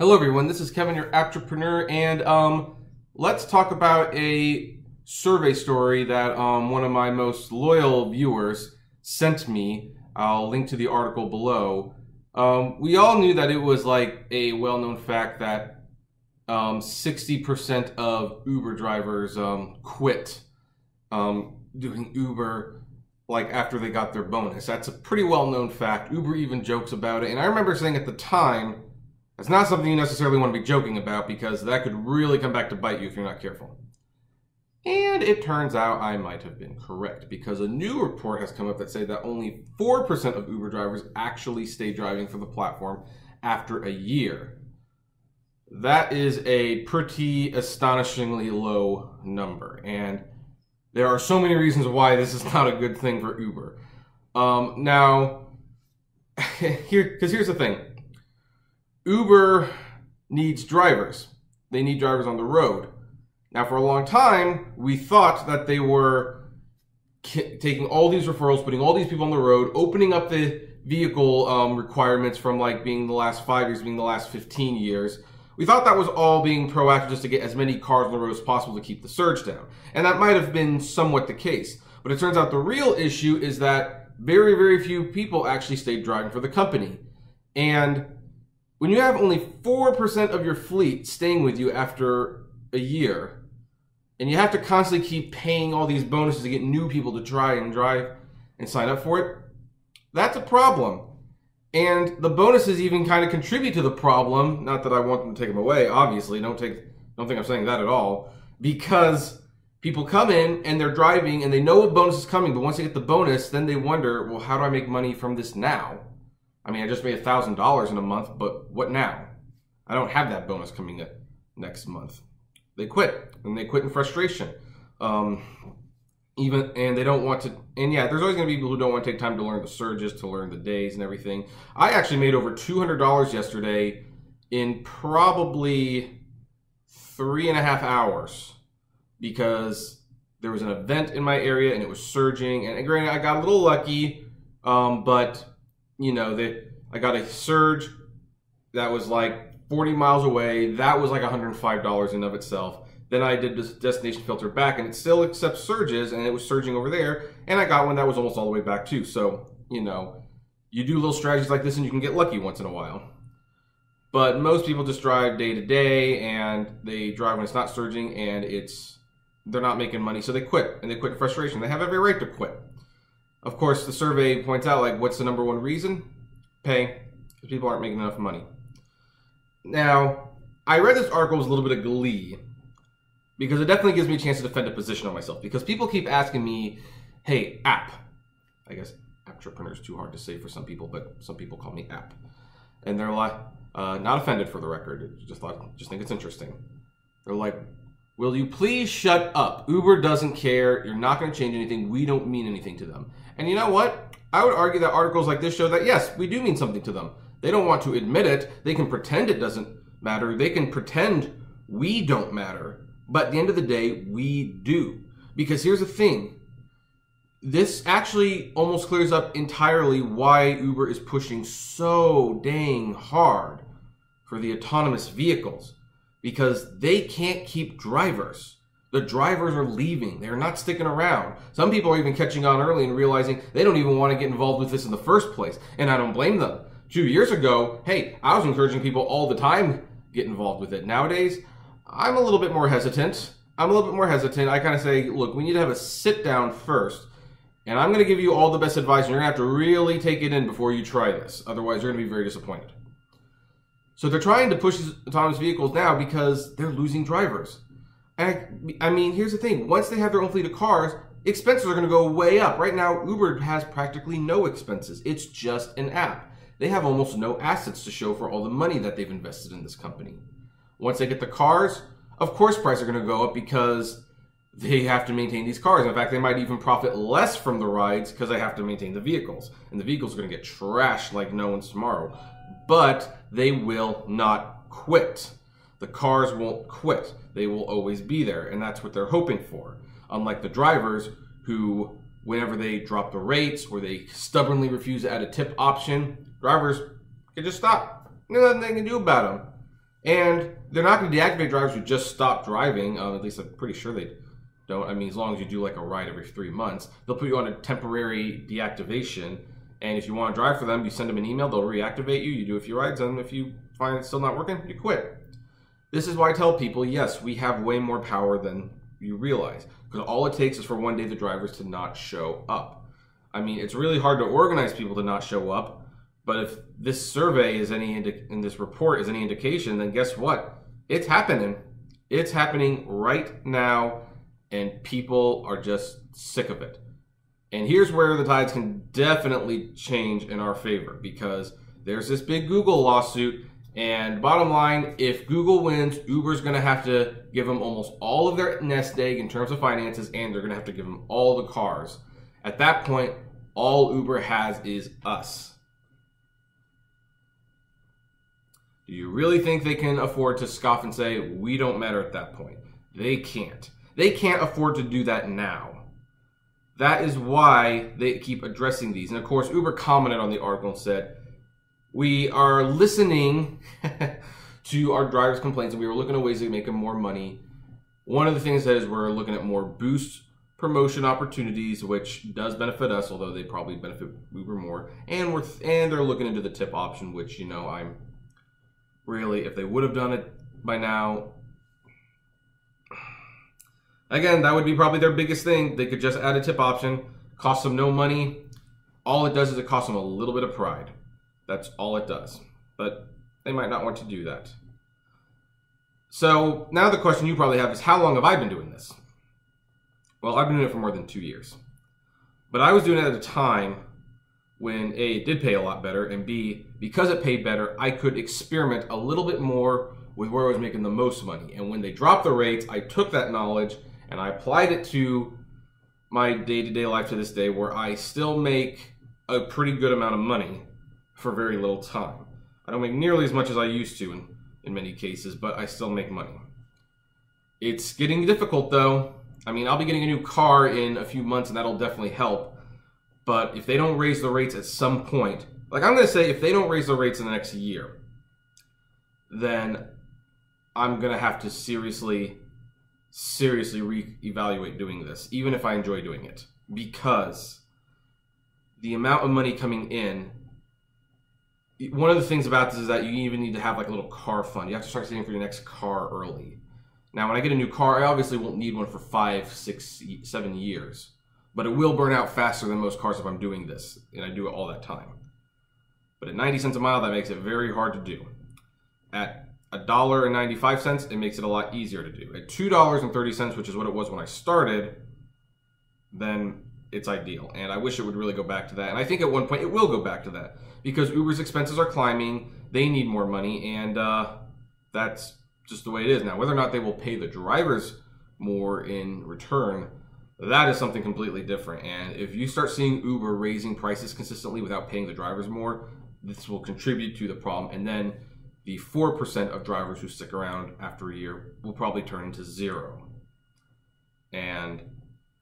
Hello everyone, this is Kevin, your entrepreneur, and let's talk about a survey story that one of my most loyal viewers sent me. I'll link to the article below. We all knew that it was like a well-known fact that 60% of Uber drivers quit doing Uber like after they got their bonus. That's a pretty well-known fact. Uber even jokes about it, and I remember saying at the time, it's not something you necessarily want to be joking about because that could really come back to bite you if you're not careful. And it turns out I might have been correct because a new report has come up that say that only 4% of Uber drivers actually stay driving for the platform after a year. That is a pretty astonishingly low number, and there are so many reasons why this is not a good thing for Uber. Here's the thing. Uber needs drivers. They need drivers on the road. Now, for a long time, we thought that they were taking all these referrals, putting all these people on the road, opening up the vehicle requirements from like being the last 5 years, being the last 15 years. We thought that was all being proactive just to get as many cars on the road as possible to keep the surge down. And that might have been somewhat the case. But it turns out the real issue is that very, very few people actually stayed driving for the company. And when you have only 4% of your fleet staying with you after a year, and you have to constantly keep paying all these bonuses to get new people to try and drive and sign up for it, that's a problem. And the bonuses even kind of contribute to the problem. Not that I want them to take them away, obviously. Don't think I'm saying that at all. Because people come in and they're driving and they know a bonus is coming, but once they get the bonus, then they wonder, well, how do I make money from this now? I mean, I just made $1,000 in a month, but what now? I don't have that bonus coming up next month. They quit, and they quit in frustration. And they don't want to, and yeah, there's always going to be people who don't want to take time to learn the surges, to learn the days and everything. I actually made over $200 yesterday in probably 3.5 hours because there was an event in my area and it was surging. And granted, I got a little lucky, but you know, I got a surge that was like 40 miles away. That was like $105 in and of itself. Then I did this destination filter back, and it still accepts surges, and it was surging over there. And I got one that was almost all the way back too. So, you know, you do little strategies like this and you can get lucky once in a while. But most people just drive day to day, and they drive when it's not surging, and they're not making money. So they quit, and they quit in frustration. They have every right to quit. Of course, the survey points out, like, what's the number one reason? Pay, because people aren't making enough money. Now, I read this article with a little bit of glee, because it definitely gives me a chance to defend a position on myself. Because people keep asking me, hey, app. I guess entrepreneur is too hard to say for some people, but some people call me app. And they're like, not offended for the record, just think it's interesting. They're like, will you please shut up? Uber doesn't care. You're not going to change anything. We don't mean anything to them. And you know what? I would argue that articles like this show that, yes, we do mean something to them. They don't want to admit it. They can pretend it doesn't matter. They can pretend we don't matter. But at the end of the day, we do. Because here's the thing. This actually almost clears up entirely why Uber is pushing so dang hard for the autonomous vehicles. Because they can't keep drivers. The drivers are leaving. They're not sticking around. Some people are even catching on early and realizing they don't even want to get involved with this in the first place. And I don't blame them. 2 years ago, hey, I was encouraging people all the time to get involved with it. Nowadays, I'm a little bit more hesitant. I kind of say, look, we need to have a sit down first. And I'm going to give you all the best advice. And you're going to have to really take it in before you try this. Otherwise, you're going to be very disappointed. So they're trying to push these autonomous vehicles now because they're losing drivers. And I mean, here's the thing. Once they have their own fleet of cars, expenses are going to go way up. Right now, Uber has practically no expenses. It's just an app. They have almost no assets to show for all the money that they've invested in this company. Once they get the cars, of course prices are going to go up because they have to maintain these cars. In fact, they might even profit less from the rides because they have to maintain the vehicles. And the vehicles are going to get trashed like no one's tomorrow. But they will not quit. The cars won't quit. They will always be there, and that's what they're hoping for. Unlike the drivers who, whenever they drop the rates or they stubbornly refuse to add a tip option, drivers can just stop. There's nothing they can do about them. And they're not going to deactivate drivers who just stop driving. At least I'm pretty sure they don't. I mean, as long as you do like a ride every 3 months, they'll put you on a temporary deactivation. And if you want to drive for them, you send them an email, they'll reactivate you. You do a few rides, and if you find it's still not working, you quit. This is why I tell people, yes, we have way more power than you realize. Because all it takes is for one day the drivers to not show up. I mean, it's really hard to organize people to not show up. But if this survey is in this report is any indication, then guess what? It's happening. It's happening right now, and people are just sick of it. And here's where the tides can definitely change in our favor, because there's this big Google lawsuit, and bottom line, if Google wins, Uber's going to have to give them almost all of their nest egg in terms of finances, and they're going to have to give them all the cars. At that point, all Uber has is us. Do you really think they can afford to scoff and say, we don't matter at that point? They can't. They can't afford to do that now. That is why they keep addressing these. And of course, Uber commented on the article and said, we are listening to our drivers' complaints, and we were looking at ways to make them more money. One of the things that is we're looking at more boost promotion opportunities, which does benefit us, although they probably benefit Uber more. And they're looking into the tip option, which, you know, I'm really, if they would have done it by now, again, that would be probably their biggest thing. They could just add a tip option, cost them no money. All it does is it costs them a little bit of pride. That's all it does. But they might not want to do that. So now the question you probably have is, how long have I been doing this? Well, I've been doing it for more than 2 years. But I was doing it at a time when A, it did pay a lot better, and B, because it paid better, I could experiment a little bit more with where I was making the most money. And when they dropped the rates, I took that knowledge and I applied it to my day-to-day life to this day, where I still make a pretty good amount of money for very little time. I don't make nearly as much as I used to in many cases, but I still make money. It's getting difficult though. I mean, I'll be getting a new car in a few months, and that'll definitely help. But if they don't raise the rates at some point, like I'm going to say, if they don't raise the rates in the next year, then I'm going to have to seriously reevaluate doing this, even if I enjoy doing it. Because the amount of money coming in, one of the things about this is that you even need to have like a little car fund. You have to start saving for your next car early. Now, when I get a new car, I obviously won't need one for 5, 6, 7 years. But it will burn out faster than most cars if I'm doing this, and I do it all that time. But at 90 cents a mile, that makes it very hard to do. At $1.95, it makes it a lot easier to do. At $2.30, which is what it was when I started, then it's ideal. And I wish it would really go back to that. And I think at one point it will go back to that, because Uber's expenses are climbing, they need more money, and that's just the way it is now. Whether or not they will pay the drivers more in return, that is something completely different. And if you start seeing Uber raising prices consistently without paying the drivers more, this will contribute to the problem. And then the 4% of drivers who stick around after a year will probably turn into 0. And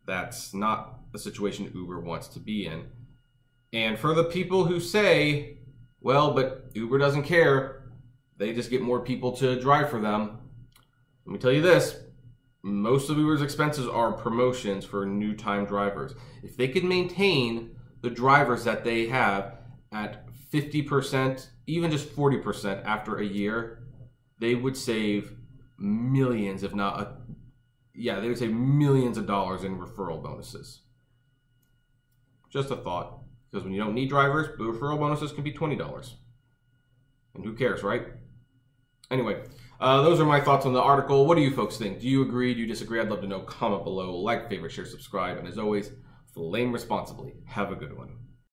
that's not the situation Uber wants to be in. And for the people who say, well, but Uber doesn't care, they just get more people to drive for them, let me tell you this. Most of Uber's expenses are promotions for new time drivers. If they could maintain the drivers that they have at 50%, even just 40% after a year, they would save millions, if not, they would save millions of dollars in referral bonuses. Just a thought. Because when you don't need drivers, the referral bonuses can be $20. And who cares, right? Anyway, those are my thoughts on the article. What do you folks think? Do you agree? Do you disagree? I'd love to know. Comment below. Like, favorite, share, subscribe. And as always, flame responsibly. Have a good one.